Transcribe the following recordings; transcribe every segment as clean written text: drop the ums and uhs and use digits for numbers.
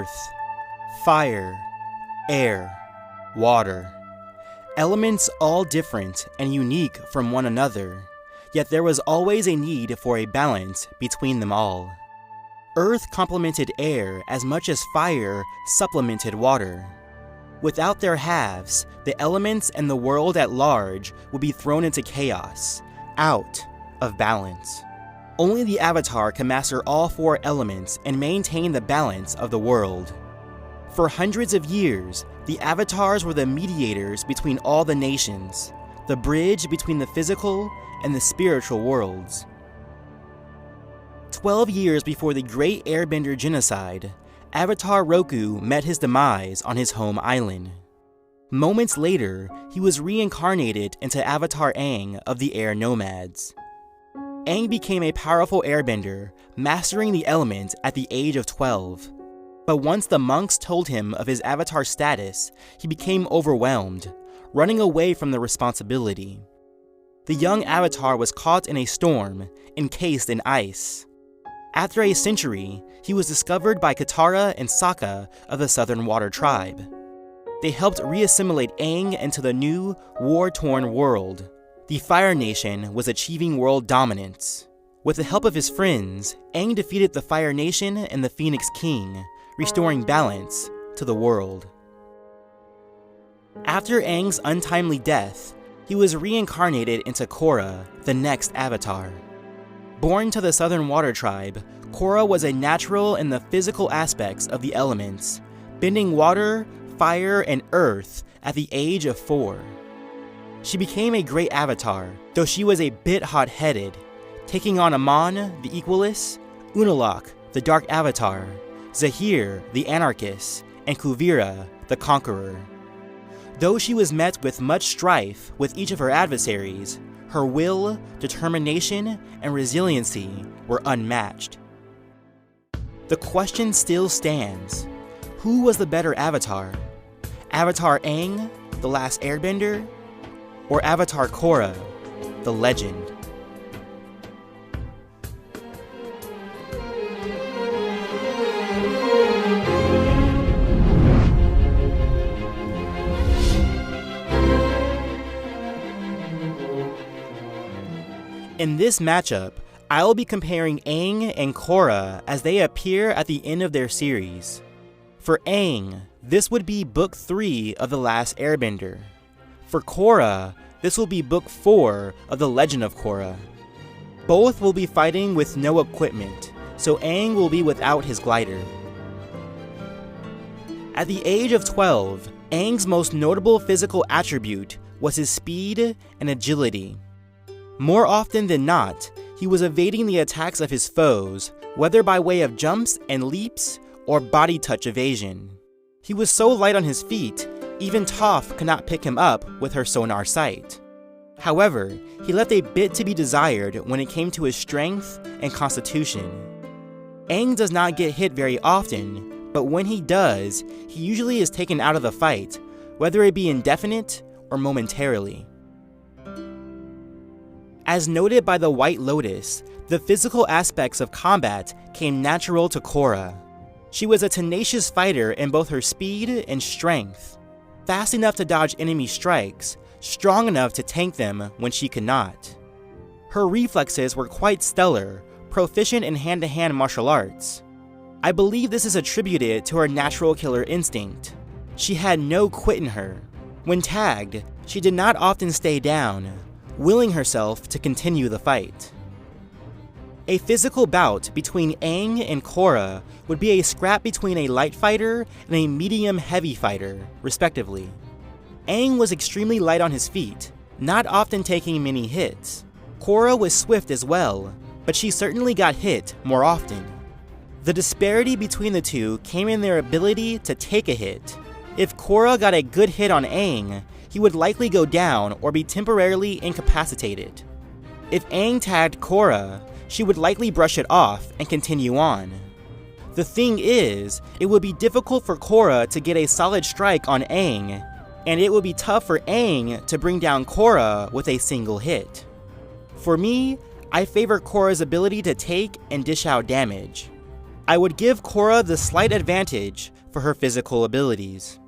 earth, fire, air, water. Elements all different and unique from one another, yet there was always a need for a balance between them all. Earth complemented air as much as fire supplemented water. Without their halves, the elements and the world at large would be thrown into chaos, out of balance. Only the Avatar can master all four elements and maintain the balance of the world. For hundreds of years, the Avatars were the mediators between all the nations, the bridge between the physical and the spiritual worlds. 12 years before the Great Airbender Genocide, Avatar Roku met his demise on his home island. Moments later, he was reincarnated into Avatar Aang of the Air Nomads. Aang became a powerful airbender, mastering the element at the age of 12. But once the monks told him of his avatar status, he became overwhelmed, running away from the responsibility. The young avatar was caught in a storm, encased in ice. After a century, he was discovered by Katara and Sokka of the Southern Water Tribe. They helped re-assimilate Aang into the new, war-torn world. The Fire Nation was achieving world dominance. With the help of his friends, Aang defeated the Fire Nation and the Phoenix King, restoring balance to the world. After Aang's untimely death, he was reincarnated into Korra, the next Avatar. Born to the Southern Water Tribe, Korra was a natural in the physical aspects of the elements, bending water, fire, and earth at the age of 4. She became a great Avatar, though she was a bit hot-headed, taking on Amon, the Equalist, Unalaq, the Dark Avatar, Zahir, the Anarchist, and Kuvira, the Conqueror. Though she was met with much strife with each of her adversaries, her will, determination, and resiliency were unmatched. The question still stands: who was the better Avatar? Avatar Aang, the last Airbender, or Avatar Korra, the legend? In this matchup, I will be comparing Aang and Korra as they appear at the end of their series. For Aang, this would be Book 3 of The Last Airbender. For Korra, this will be Book 4 of The Legend of Korra. Both will be fighting with no equipment, so Aang will be without his glider. At the age of 12, Aang's most notable physical attribute was his speed and agility. More often than not, he was evading the attacks of his foes, whether by way of jumps and leaps or body touch evasion. He was so light on his feet, even Toph could not pick him up with her sonar sight. However, he left a bit to be desired when it came to his strength and constitution. Aang does not get hit very often, but when he does, he usually is taken out of the fight, whether it be indefinite or momentarily. As noted by the White Lotus, the physical aspects of combat came natural to Korra. She was a tenacious fighter in both her speed and strength, fast enough to dodge enemy strikes, strong enough to tank them when she could not. Her reflexes were quite stellar, proficient in hand-to-hand martial arts. I believe this is attributed to her natural killer instinct. She had no quit in her. When tagged, she did not often stay down, willing herself to continue the fight. A physical bout between Aang and Korra would be a scrap between a light fighter and a medium-heavy fighter, respectively. Aang was extremely light on his feet, not often taking many hits. Korra was swift as well, but she certainly got hit more often. The disparity between the two came in their ability to take a hit. If Korra got a good hit on Aang, he would likely go down or be temporarily incapacitated. If Aang tagged Korra, she would likely brush it off and continue on. The thing is, it would be difficult for Korra to get a solid strike on Aang, and it would be tough for Aang to bring down Korra with a single hit. For me, I favor Korra's ability to take and dish out damage. I would give Korra the slight advantage for her physical abilities.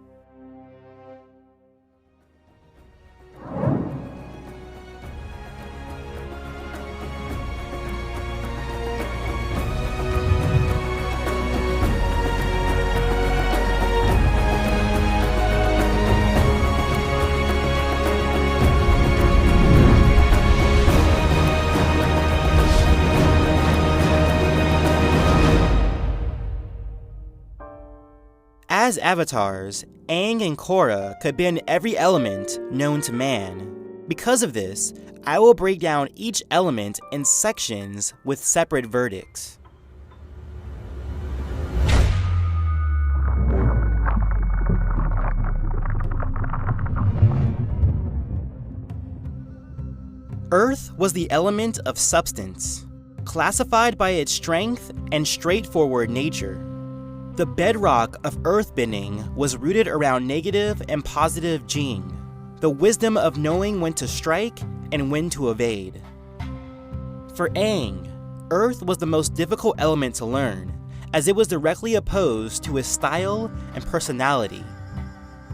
As avatars, Aang and Korra could bend every element known to man. Because of this, I will break down each element in sections with separate verdicts. Earth was the element of substance, classified by its strength and straightforward nature. The bedrock of earthbending was rooted around negative and positive Jing, the wisdom of knowing when to strike and when to evade. For Aang, Earth was the most difficult element to learn, as it was directly opposed to his style and personality.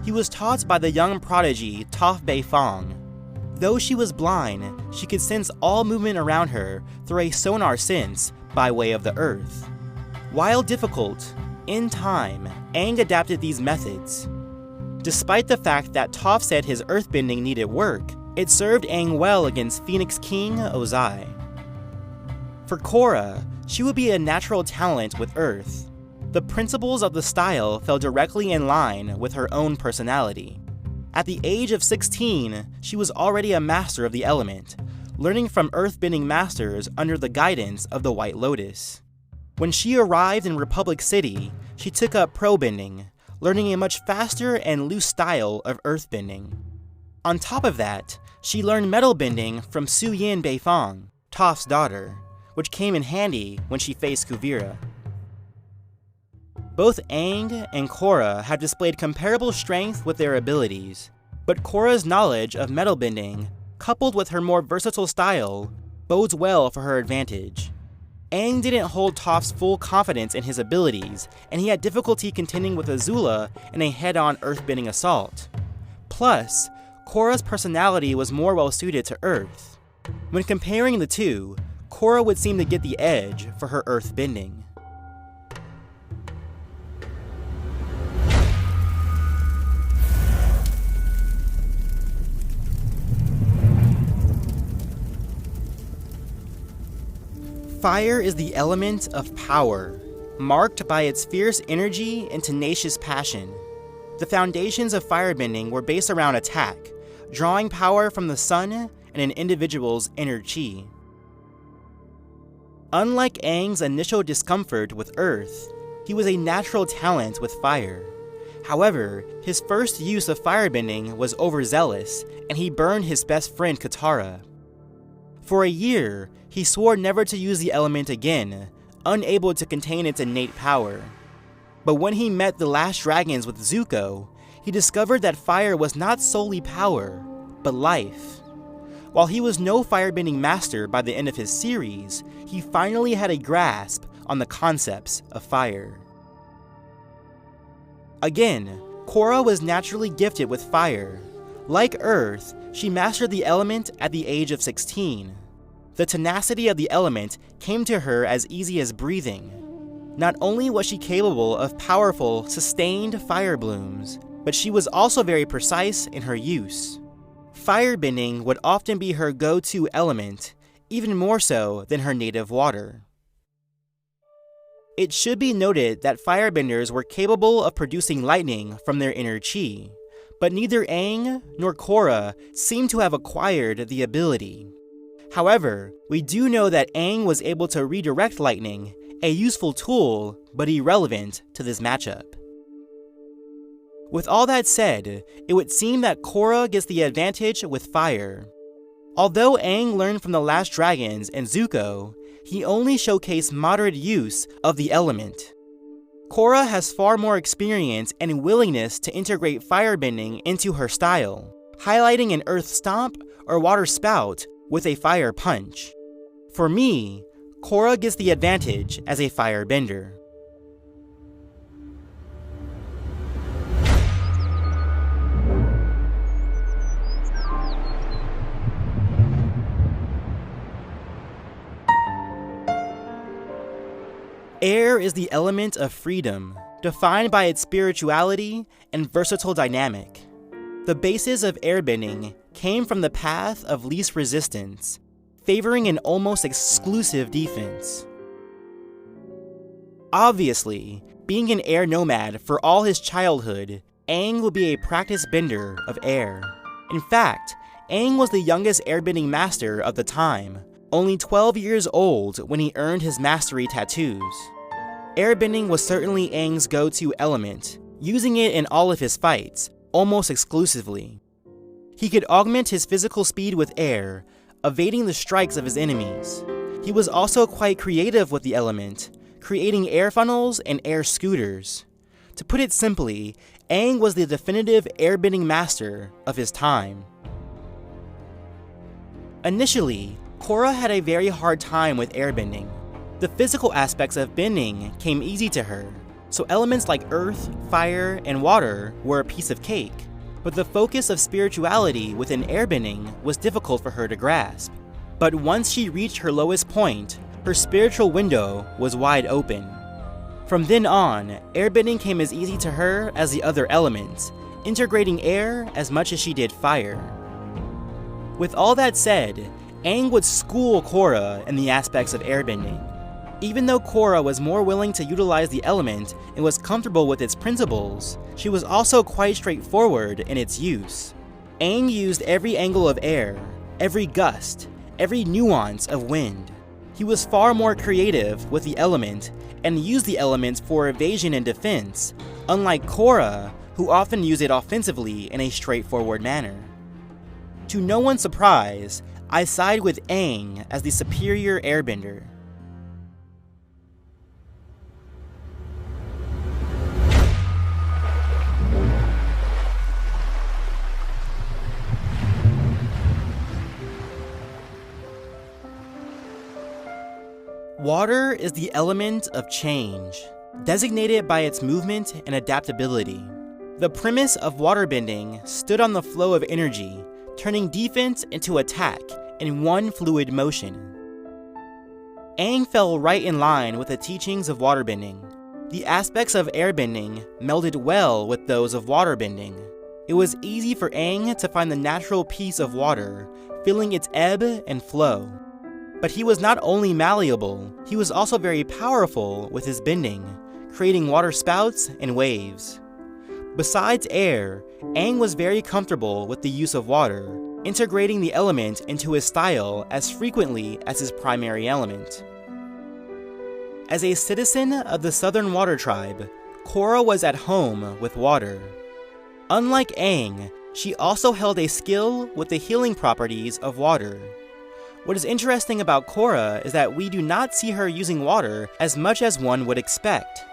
He was taught by the young prodigy Toph Beifong. Though she was blind, she could sense all movement around her through a sonar sense by way of the Earth. While difficult, in time, Aang adapted these methods. Despite the fact that Toph said his earthbending needed work, it served Aang well against Phoenix King Ozai. For Korra, she would be a natural talent with Earth. The principles of the style fell directly in line with her own personality. At the age of 16, she was already a master of the element, learning from earthbending masters under the guidance of the White Lotus. When she arrived in Republic City, she took up pro-bending, learning a much faster and loose style of earthbending. On top of that, she learned metal bending from Su Yin Beifong, Toph's daughter, which came in handy when she faced Kuvira. Both Aang and Korra have displayed comparable strength with their abilities, but Korra's knowledge of metal bending, coupled with her more versatile style, bodes well for her advantage. Aang didn't hold Toph's full confidence in his abilities, and he had difficulty contending with Azula in a head-on earthbending assault. Plus, Korra's personality was more well-suited to Earth. When comparing the two, Korra would seem to get the edge for her earthbending. Fire is the element of power, marked by its fierce energy and tenacious passion. The foundations of firebending were based around attack, drawing power from the sun and an individual's inner chi. Unlike Aang's initial discomfort with Earth, he was a natural talent with fire. However, his first use of firebending was overzealous, and he burned his best friend Katara. For a year, he swore never to use the element again, unable to contain its innate power. But when he met the last dragons with Zuko, he discovered that fire was not solely power, but life. While he was no firebending master by the end of his series, he finally had a grasp on the concepts of fire. Again, Korra was naturally gifted with fire. Like Earth, she mastered the element at the age of 16. The tenacity of the element came to her as easy as breathing. Not only was she capable of powerful, sustained fire blooms, but she was also very precise in her use. Firebending would often be her go-to element, even more so than her native water. It should be noted that firebenders were capable of producing lightning from their inner chi, but neither Aang nor Korra seem to have acquired the ability. However, we do know that Aang was able to redirect lightning, a useful tool, but irrelevant to this matchup. With all that said, it would seem that Korra gets the advantage with fire. Although Aang learned from the last dragons and Zuko, he only showcased moderate use of the element. Korra has far more experience and willingness to integrate firebending into her style, highlighting an earth stomp or water spout with a fire punch. For me, Korra gets the advantage as a firebender. Air is the element of freedom, defined by its spirituality and versatile dynamic. The basis of airbending came from the path of least resistance, favoring an almost exclusive defense. Obviously, being an air nomad for all his childhood, Aang would be a practiced bender of air. In fact, Aang was the youngest airbending master of the time, only 12 years old when he earned his mastery tattoos. Airbending was certainly Aang's go-to element, using it in all of his fights, almost exclusively. He could augment his physical speed with air, evading the strikes of his enemies. He was also quite creative with the element, creating air funnels and air scooters. To put it simply, Aang was the definitive airbending master of his time. Initially, Korra had a very hard time with airbending. The physical aspects of bending came easy to her, so elements like earth, fire, and water were a piece of cake. But the focus of spirituality within airbending was difficult for her to grasp. But once she reached her lowest point, her spiritual window was wide open. From then on, airbending came as easy to her as the other elements, integrating air as much as she did fire. With all that said, Aang would school Korra in the aspects of airbending. Even though Korra was more willing to utilize the element and was comfortable with its principles, she was also quite straightforward in its use. Aang used every angle of air, every gust, every nuance of wind. He was far more creative with the element and used the elements for evasion and defense, unlike Korra, who often used it offensively in a straightforward manner. To no one's surprise, I side with Aang as the superior airbender. Water is the element of change, designated by its movement and adaptability. The premise of waterbending stood on the flow of energy, turning defense into attack in one fluid motion. Aang fell right in line with the teachings of waterbending. The aspects of airbending melded well with those of waterbending. It was easy for Aang to find the natural peace of water, feeling its ebb and flow. But he was not only malleable, he was also very powerful with his bending, creating water spouts and waves. Besides air, Aang was very comfortable with the use of water, integrating the element into his style as frequently as his primary element. As a citizen of the Southern Water Tribe, Korra was at home with water. Unlike Aang, she also held a skill with the healing properties of water. What is interesting about Korra is that we do not see her using water as much as one would expect.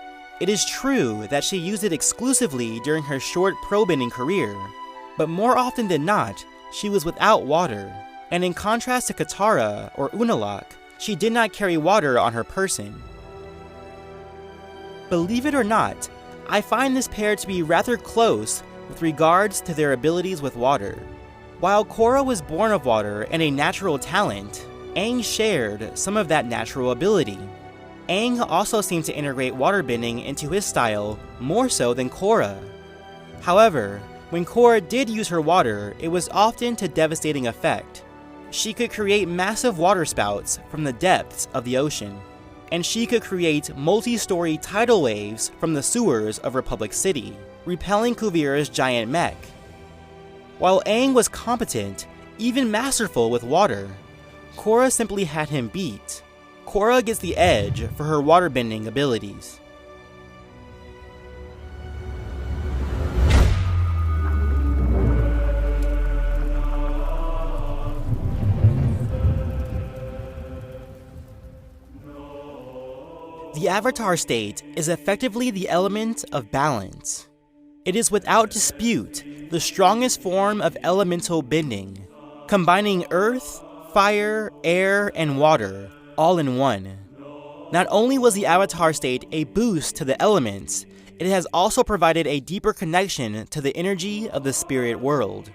It is true that she used it exclusively during her short pro-bending career, but more often than not, she was without water, and in contrast to Katara or Unalaq, she did not carry water on her person. Believe it or not, I find this pair to be rather close with regards to their abilities with water. While Korra was born of water and a natural talent, Aang shared some of that natural ability. Aang also seemed to integrate waterbending into his style more so than Korra. However, when Korra did use her water, it was often to devastating effect. She could create massive water spouts from the depths of the ocean, and she could create multi-story tidal waves from the sewers of Republic City, repelling Kuvira's giant mech. While Aang was competent, even masterful with water, Korra simply had him beat. Korra gets the edge for her waterbending abilities. The Avatar state is effectively the element of balance. It is without dispute the strongest form of elemental bending, combining earth, fire, air, and water all in one. Not only was the Avatar state a boost to the elements, it has also provided a deeper connection to the energy of the spirit world.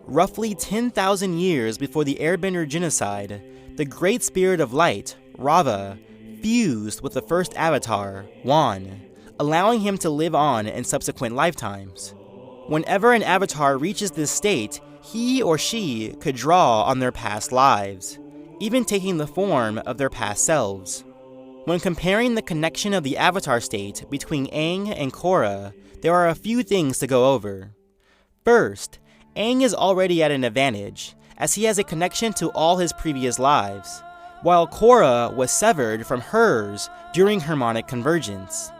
Roughly 10,000 years before the Airbender genocide, the Great Spirit of Light, Rava, fused with the first avatar, Wan, allowing him to live on in subsequent lifetimes. Whenever an avatar reaches this state, he or she could draw on their past lives, even taking the form of their past selves. When comparing the connection of the avatar state between Aang and Korra, there are a few things to go over. First, Aang is already at an advantage, as he has a connection to all his previous lives, while Korra was severed from hers during harmonic convergence.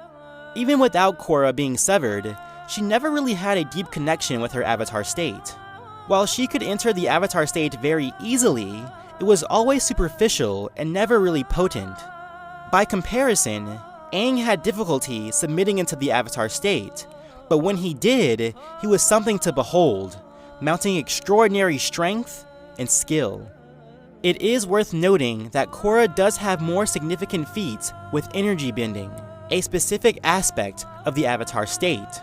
Even without Korra being severed, she never really had a deep connection with her avatar state. While she could enter the avatar state very easily, it was always superficial and never really potent. By comparison, Aang had difficulty submitting into the avatar state, but when he did, he was something to behold, mounting extraordinary strength and skill. It is worth noting that Korra does have more significant feats with energy bending, a specific aspect of the avatar state.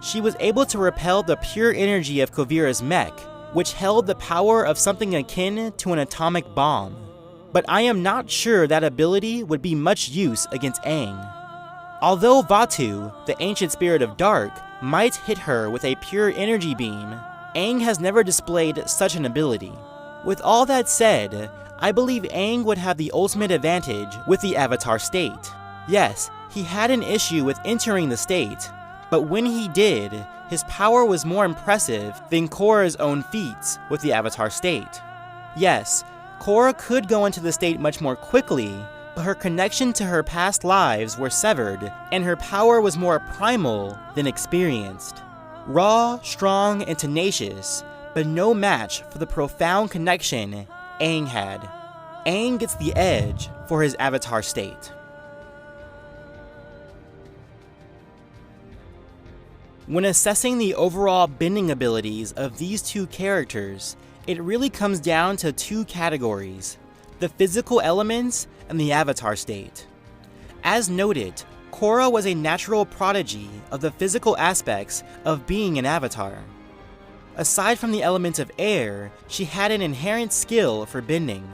She was able to repel the pure energy of Kuvira's mech, which held the power of something akin to an atomic bomb. But I am not sure that ability would be much use against Aang. Although Vatu, the ancient spirit of dark, might hit her with a pure energy beam, Aang has never displayed such an ability. With all that said, I believe Aang would have the ultimate advantage with the avatar state. Yes, he had an issue with entering the state, but when he did, his power was more impressive than Korra's own feats with the avatar state. Yes, Korra could go into the state much more quickly, but her connection to her past lives were severed, and her power was more primal than experienced. Raw, strong, and tenacious, but no match for the profound connection Aang had. Aang gets the edge for his avatar state. When assessing the overall bending abilities of these two characters, it really comes down to two categories: the physical elements and the avatar state. As noted, Korra was a natural prodigy of the physical aspects of being an avatar. Aside from the element of air, she had an inherent skill for bending,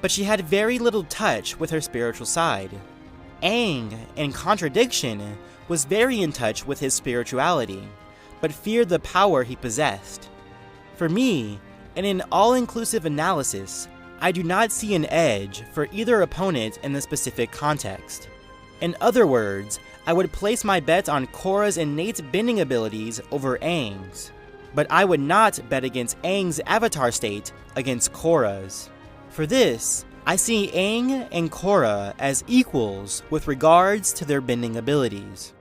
but she had very little touch with her spiritual side. Aang, in contradiction, was very in touch with his spirituality, but feared the power he possessed. For me, in an all-inclusive analysis, I do not see an edge for either opponent in the specific context. In other words, I would place my bet on Korra's innate bending abilities over Aang's, but I would not bet against Aang's avatar state against Korra's. For this, I see Aang and Korra as equals with regards to their bending abilities.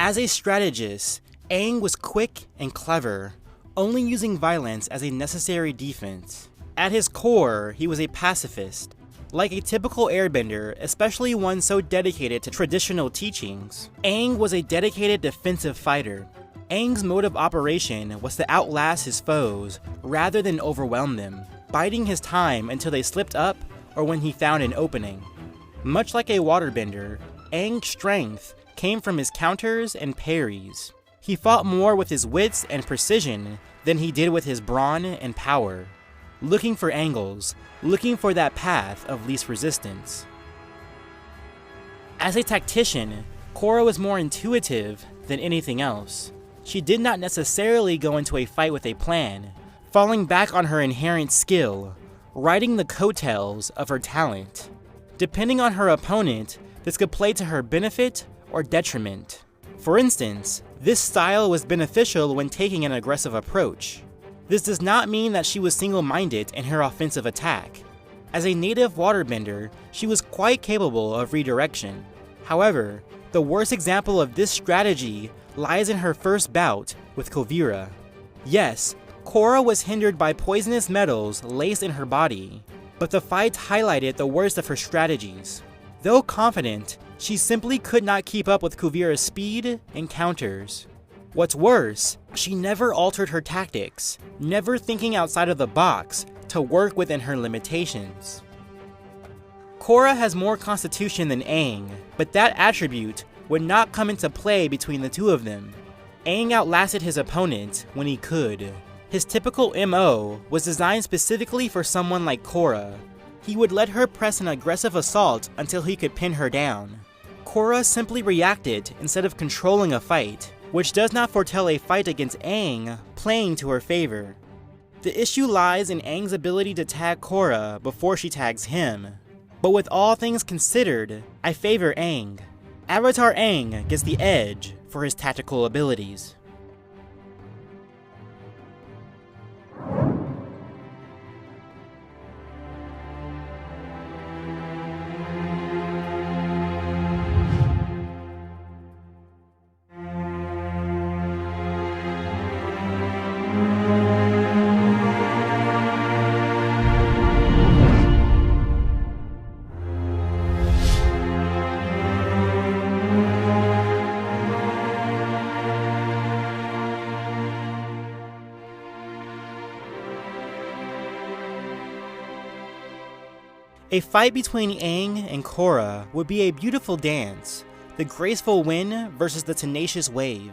As a strategist, Aang was quick and clever, only using violence as a necessary defense. At his core, he was a pacifist. Like a typical airbender, especially one so dedicated to traditional teachings, Aang was a dedicated defensive fighter. Aang's mode of operation was to outlast his foes rather than overwhelm them, biding his time until they slipped up or when he found an opening. Much like a waterbender, Aang's strength came from his counters and parries. He fought more with his wits and precision than he did with his brawn and power, looking for angles, looking for that path of least resistance. As a tactician, Korra was more intuitive than anything else. She did not necessarily go into a fight with a plan, falling back on her inherent skill, riding the coattails of her talent. Depending on her opponent, this could play to her benefit or detriment. For instance, this style was beneficial when taking an aggressive approach. This does not mean that she was single-minded in her offensive attack. As a native waterbender, she was quite capable of redirection. However, the worst example of this strategy lies in her first bout with Kuvira. Yes, Korra was hindered by poisonous metals laced in her body, but the fight highlighted the worst of her strategies. Though confident, she simply could not keep up with Kuvira's speed and counters. What's worse, she never altered her tactics, never thinking outside of the box to work within her limitations. Korra has more constitution than Aang, but that attribute would not come into play between the two of them. Aang outlasted his opponent when he could. His typical MO was designed specifically for someone like Korra. He would let her press an aggressive assault until he could pin her down. Korra simply reacted instead of controlling a fight, which does not foretell a fight against Aang playing to her favor. The issue lies in Aang's ability to tag Korra before she tags him. But with all things considered, I favor Aang. Avatar Aang gets the edge for his tactical abilities. A fight between Aang and Korra would be a beautiful dance, the graceful wind versus the tenacious wave.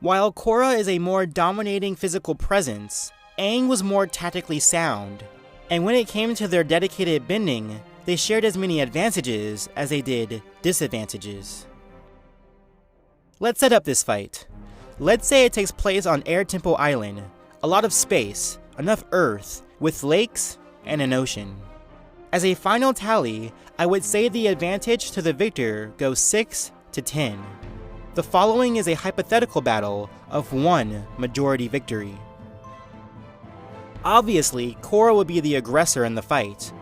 While Korra is a more dominating physical presence, Aang was more tactically sound, and when it came to their dedicated bending, they shared as many advantages as they did disadvantages. Let's set up this fight. Let's say it takes place on Air Temple Island, a lot of space, enough Earth, with lakes and an ocean. As a final tally, I would say the advantage to the victor goes 6-10. The following is a hypothetical battle of one majority victory. Obviously, Korra would be the aggressor in the fight,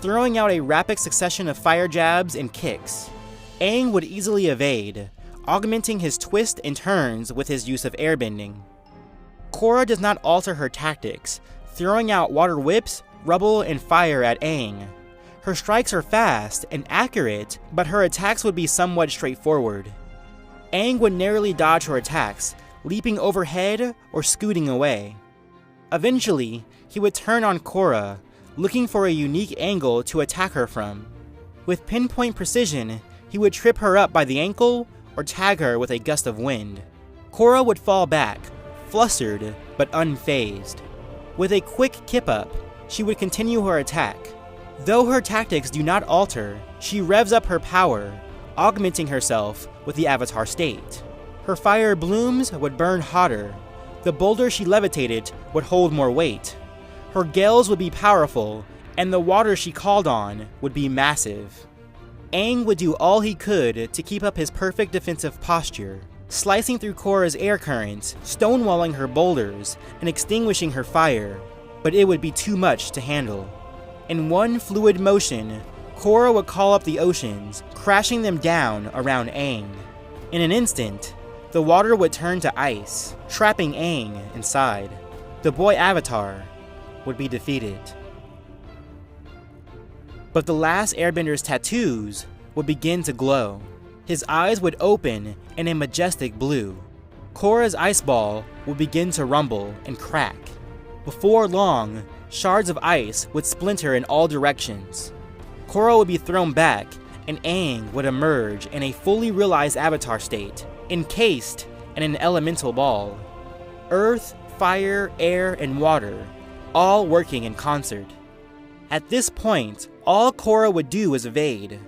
throwing out a rapid succession of fire jabs and kicks. Aang would easily evade, augmenting his twists and turns with his use of airbending. Korra does not alter her tactics, throwing out water whips, rubble, and fire at Aang. Her strikes are fast and accurate, but her attacks would be somewhat straightforward. Aang would narrowly dodge her attacks, leaping overhead or scooting away. Eventually, he would turn on Korra, looking for a unique angle to attack her from. With pinpoint precision, he would trip her up by the ankle or tag her with a gust of wind. Korra would fall back, flustered but unfazed. With a quick kip up, she would continue her attack. Though her tactics do not alter, she revs up her power, augmenting herself with the Avatar state. Her fire blooms would burn hotter. The boulder she levitated would hold more weight. Her gales would be powerful, and the water she called on would be massive. Aang would do all he could to keep up his perfect defensive posture, slicing through Korra's air currents, stonewalling her boulders, and extinguishing her fire, but it would be too much to handle. In one fluid motion, Korra would call up the oceans, crashing them down around Aang. In an instant, the water would turn to ice, trapping Aang inside. The boy Avatar would be defeated. But the last airbender's tattoos would begin to glow. His eyes would open in a majestic blue. Korra's ice ball would begin to rumble and crack. Before long, shards of ice would splinter in all directions. Korra would be thrown back, and Aang would emerge in a fully realized Avatar state, encased in an elemental ball. Earth, fire, air, and water, all working in concert. At this point, all Korra would do is evade.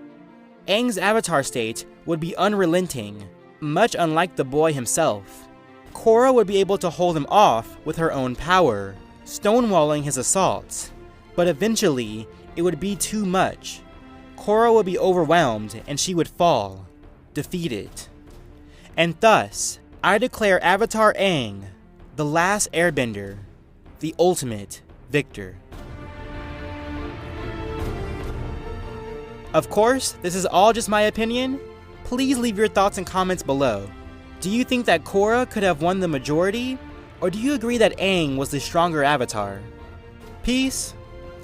Aang's Avatar state would be unrelenting, much unlike the boy himself. Korra would be able to hold him off with her own power, stonewalling his assaults, but eventually it would be too much. Korra would be overwhelmed and she would fall, defeated. And thus, I declare Avatar Aang the last airbender, the ultimate victor. Of course, this is all just my opinion. Please leave your thoughts and comments below. Do you think that Korra could have won the majority? Or do you agree that Aang was the stronger avatar? Peace,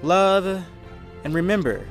love, and remember,